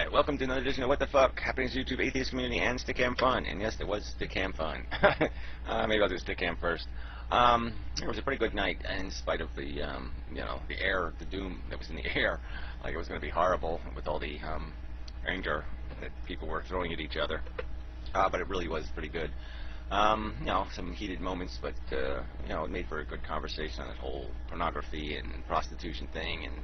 Alright, welcome to another edition of What the Fuck, Happenings YouTube, Atheist Community, and Stickam Fun. And yes, there was Stickam Fun. Maybe I'll do Stickam first. It was a pretty good night, in spite of the, the air, the doom that was in the air. Like it was going to be horrible with all the anger that people were throwing at each other. But it really was pretty good. Some heated moments, but, it made for a good conversation on that whole pornography and prostitution thing, and,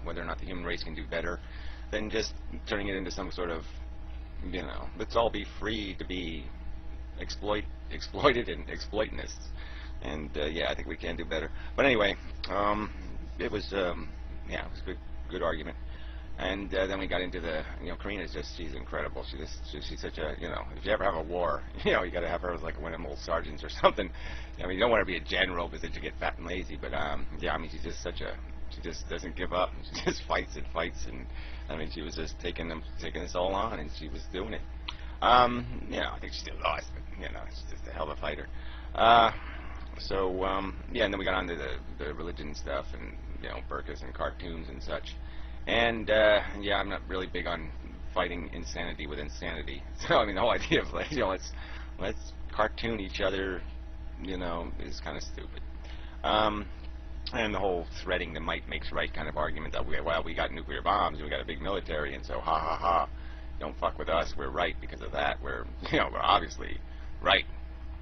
whether or not the human race can do better than just turning it into some sort of, let's all be free to be exploited and exploitinists. And, I think we can do better. But anyway, it was a good argument. And then we got into the, Karina's she's incredible. She's such a, if you ever have a war, you got to have her as like one of them old sergeants or something. I mean, you don't want to be a general because then you get fat and lazy. But, she's just she just doesn't give up. She just fights and fights. And, she was just taking us all on, and she was doing it. I think she still lost, but, she's just a hell of a fighter. And then we got on to the religion stuff and, burkas and cartoons and such. And, I'm not really big on fighting insanity with insanity. So, the whole idea of, like, let's cartoon each other, is kind of stupid. And the whole threading the might makes right kind of argument that, we got nuclear bombs and we got a big military, and so, don't fuck with us, we're right because of that. We're obviously right.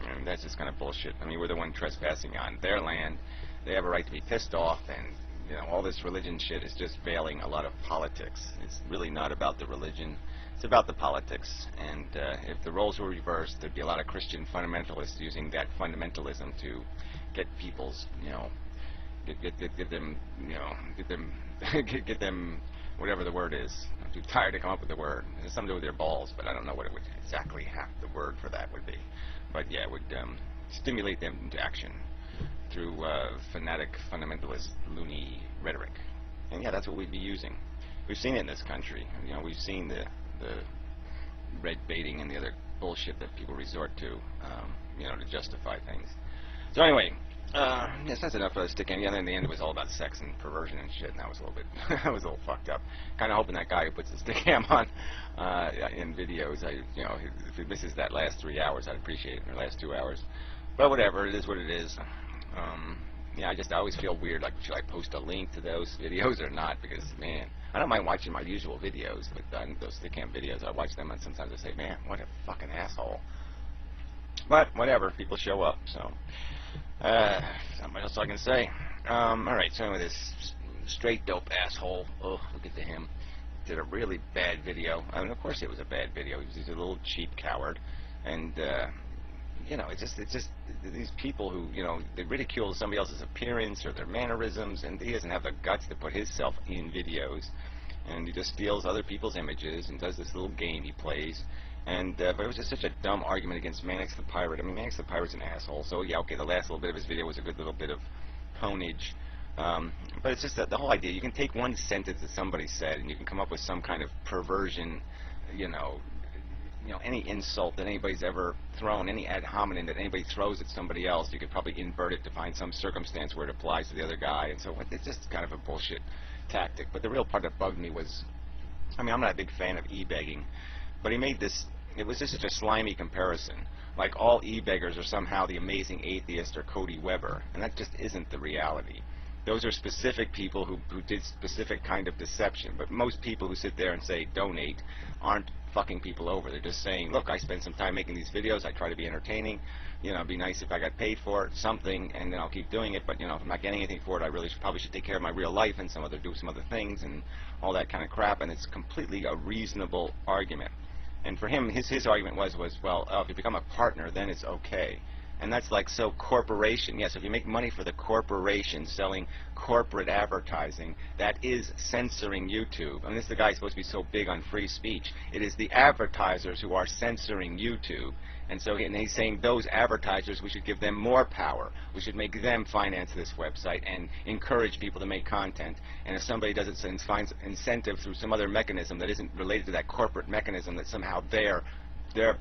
And that's just kind of bullshit. We're the one trespassing on their land. They have a right to be pissed off, and all this religion shit is just veiling a lot of politics. It's really not about the religion. It's about the politics. And if the roles were reversed, there'd be a lot of Christian fundamentalists using that fundamentalism to get people's, get them, whatever the word is. I'm too tired to come up with the word. It has something to do with their balls, but I don't know what it would exactly have the word for that would be. But it would stimulate them into action through fanatic, fundamentalist, loony rhetoric. And that's what we'd be using. We've seen it in this country. We've seen the red baiting and the other bullshit that people resort to, to justify things. So anyway, that's enough for the stick in. In the end, it was all about sex and perversion and shit, and that was a little bit, that was a little fucked up. Kind of hoping that guy who puts the stick cam on in videos, if he misses that last 3 hours, I'd appreciate it, or last 2 hours. But whatever, it is what it is. I always feel weird, like, should I post a link to those videos or not? Because, man, I don't mind watching my usual videos, but those stick cam videos, I watch them and sometimes I say, man, what a fucking asshole. But, whatever, people show up, so, not much else I can say. Alright, so anyway, this straightDope asshole, look at him, did a really bad video. Of course it was a bad video. He's a little cheap coward, and, it's just these people who, they ridicule somebody else's appearance or their mannerisms, and he doesn't have the guts to put himself in videos, and he just steals other people's images and does this little game he plays. And but it was just such a dumb argument against Mannix the Pirate. Mannix the Pirate's an asshole, so okay, the last little bit of his video was a good little bit of ponage. But it's just that the whole idea, you can take one sentence that somebody said and you can come up with some kind of perversion, any insult that anybody's ever thrown, any ad hominem that anybody throws at somebody else, you could probably invert it to find some circumstance where it applies to the other guy, and so it's just kind of a bullshit tactic. But the real part that bugged me was, I'm not a big fan of e-begging, but he made this, it was just such a slimy comparison. Like all e-beggars are somehow the amazing atheist or Cody Weber, and that just isn't the reality. Those are specific people who did specific kind of deception, but most people who sit there and say donate aren't fucking people over. They're just saying, look, I spend some time making these videos, I try to be entertaining, it'd be nice if I got paid for it, something, and then I'll keep doing it, but if I'm not getting anything for it, I really probably should take care of my real life and do some other things and all that kind of crap, and it's completely a reasonable argument. And for him, his argument was well, if you become a partner, then it's okay. And that's like, so corporation, yes, if you make money for the corporation selling corporate advertising, that is censoring YouTube. This is the guy supposed to be so big on free speech. It is the advertisers who are censoring YouTube. And so he's saying those advertisers, we should give them more power. We should make them finance this website and encourage people to make content. And if somebody does it and finds incentive through some other mechanism that isn't related to that corporate mechanism, that somehow they're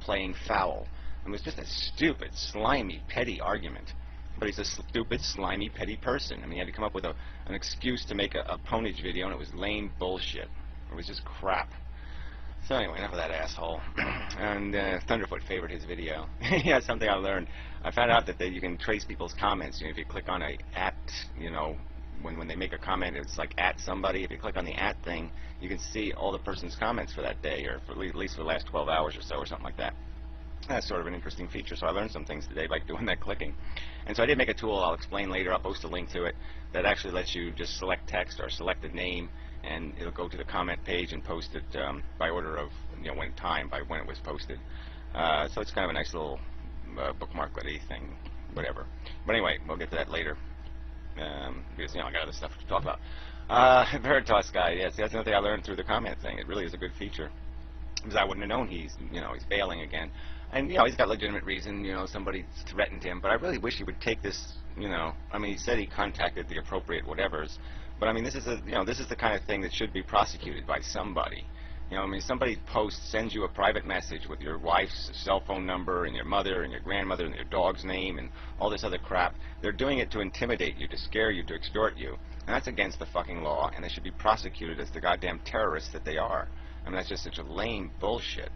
playing foul. It was just a stupid, slimy, petty argument. But he's a stupid, slimy, petty person. He had to come up with an excuse to make a ponage video, and it was lame bullshit. It was just crap. So anyway, enough of that asshole. And Thunderfoot favored his video. Yeah, something I learned. I found out that you can trace people's comments. You know, if you click on a at, you know, when they make a comment, it's like at somebody. If you click on the at thing, you can see all the person's comments for that day, or for at least for the last 12 hours or so, or something like that. That's sort of an interesting feature. So I learned some things today by doing that clicking. And so I did make a tool. I'll explain later. I'll post a link to it that actually lets you just select text or select a name, and it'll go to the comment page and post it by order of, you know, by when it was posted. So it's kind of a nice little bookmark-y thing, whatever. But anyway, we'll get to that later, because, you know, I got other stuff to talk about. Veritas guy, yes, that's another thing I learned through the comment thing. It really is a good feature, because I wouldn't have known he's bailing again. And, you know, he's got legitimate reason, you know, somebody threatened him, but I really wish he would take this, you know, I mean, he said he contacted the appropriate whatevers, but I mean, this is the kind of thing that should be prosecuted by somebody. You know, I mean, somebody sends you a private message with your wife's cell phone number and your mother and your grandmother and your dog's name and all this other crap. They're doing it to intimidate you, to scare you, to extort you, and that's against the fucking law, and they should be prosecuted as the goddamn terrorists that they are. I mean, that's just such a lame bullshit.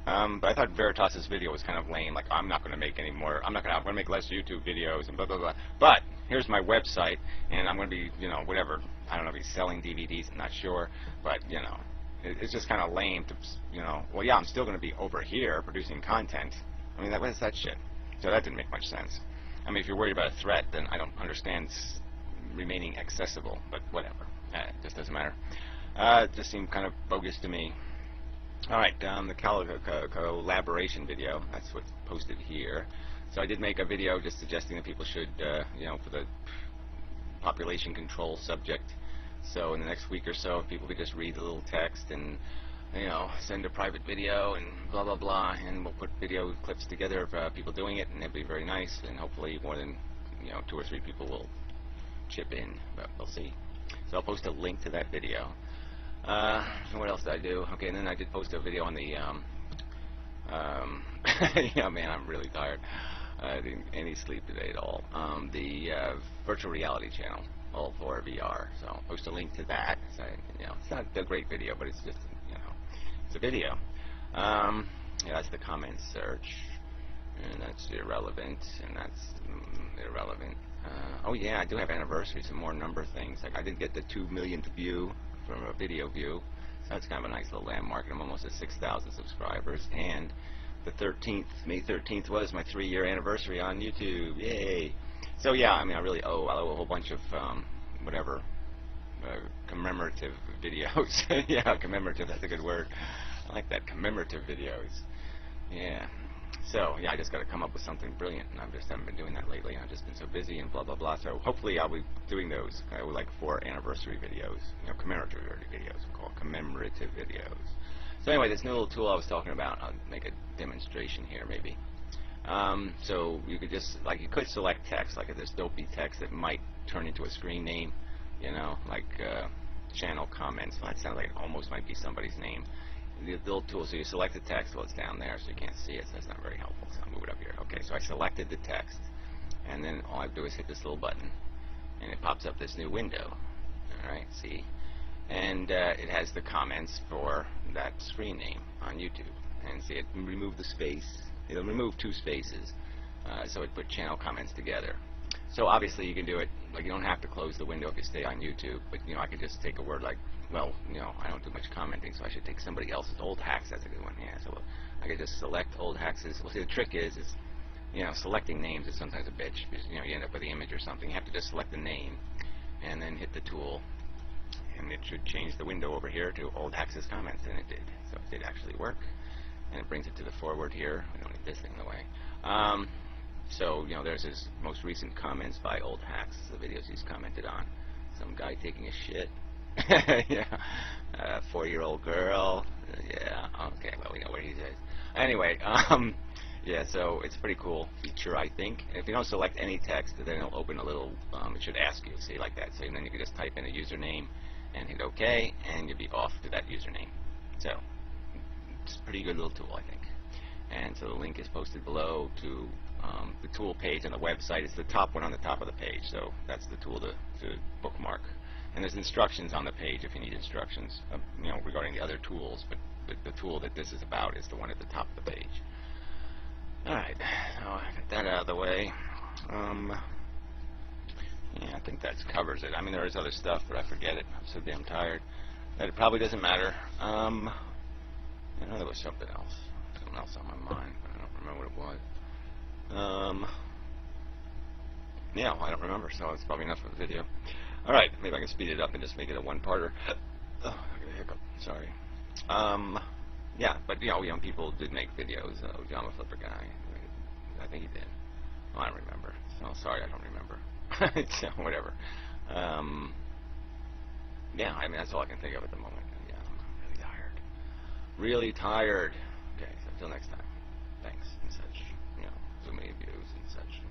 But I thought Veritas' video was kind of lame. Like, I'm not going to make any more. I'm going to make less YouTube videos and blah blah blah. But here's my website, and I'm going to be, you know, whatever. I don't know if he's selling DVDs. I'm not sure, but you know, it's just kind of lame to, you know. Well, yeah, I'm still going to be over here producing content. I mean, what is that shit? So that didn't make much sense. I mean, if you're worried about a threat, then I don't understand remaining accessible. But whatever. It just doesn't matter. It just seemed kind of bogus to me. Alright, the collaboration video, that's what's posted here. So I did make a video just suggesting that people should, you know, for the population control subject. So in the next week or so, if people could just read the little text and, you know, send a private video and blah blah blah, and we'll put video clips together of people doing it, and it'll be very nice, and hopefully more than, you know, 2 or 3 people will chip in, but we'll see. So I'll post a link to that video. What else did I do? Okay, and then I did post a video on the, yeah, man, I'm really tired. I didn't get any sleep today at all. The virtual reality channel, all for VR. So I'll post a link to that. So, you know, it's not a great video, but it's just, you know, it's a video. Yeah, that's the comment search, and that's irrelevant, and that's irrelevant. Oh yeah, I do have anniversaries, some more number things. Like I did get the 2 millionth view from a video view, so that's kind of a nice little landmark, and I'm almost at 6,000 subscribers, and the 13th, May 13th was my 3-year anniversary on YouTube, yay! So yeah, I mean, I owe a whole bunch of, whatever, commemorative videos. Yeah, commemorative, that's a good word. I like that, commemorative videos, yeah. So, yeah, I just got to come up with something brilliant, and I just haven't been doing that lately. I've just been so busy and blah, blah, blah. So, hopefully, I'll be doing those. I would like 4 anniversary videos, you know, commemorative videos, called commemorative videos. So, anyway, this new little tool I was talking about, I'll make a demonstration here, maybe. So, you could just, like, you could select text, like this dopey text that might turn into a screen name, you know, like channel comments. Well, that sounds like it almost might be somebody's name. The little tool, so you select the text, well, it's down there, so you can't see it, so that's not very helpful, so I'll move it up here. Okay, so I selected the text, and then all I do is hit this little button, and it pops up this new window. Alright, see? And it has the comments for that screen name on YouTube. And see, it removed the space. It'll remove 2 spaces, so it put channel comments together. So obviously you can do it, like you don't have to close the window if you stay on YouTube, but you know, I could just take a word like, well, you know, I don't do much commenting, so I should take somebody else's. Old Hacks, that's a good one, yeah. So I could just select Old Hacks. Well, see, the trick is, you know, selecting names is sometimes a bitch, because, you know, you end up with the image or something. You have to just select the name, and then hit the tool, and it should change the window over here to Old Hacks' comments, and it did. So it did actually work, and it brings it to the forward here. We don't need this thing in the way. So, you know, there's his most recent comments by Old Hacks, the videos he's commented on. Some guy taking a shit. Yeah. 4-year-old girl. Yeah. Okay, well, we know where he is. Anyway, yeah, so it's a pretty cool feature, I think. If you don't select any text, then it'll open a little, it should ask you, see, like that. So then you can just type in a username and hit OK, and you'll be off to that username. So, it's a pretty good little tool, I think. And so the link is posted below to the tool page on the website. It's the top one on the top of the page, so that's the tool to bookmark And there's instructions on the page if you need instructions, regarding the other tools. But the tool that this is about is the one at the top of the page. All right, so I got that out of the way. Yeah, I think that covers it. I mean, there is other stuff, but I forget it. I'm so damn tired that it probably doesn't matter. I know there was something else on my mind, but I don't remember what it was. Yeah, well, I don't remember, so it's probably enough of a video. All right, maybe I can speed it up and just make it a one-parter. Oh, I got a hiccup. Sorry. Yeah, but young people did make videos. John the Flipper guy, I think he did. Oh, I don't remember. So sorry, I don't remember. So whatever. Yeah, I mean that's all I can think of at the moment. Yeah, I'm really tired. Really tired. Okay, so until next time. Thanks and such. So many views and such.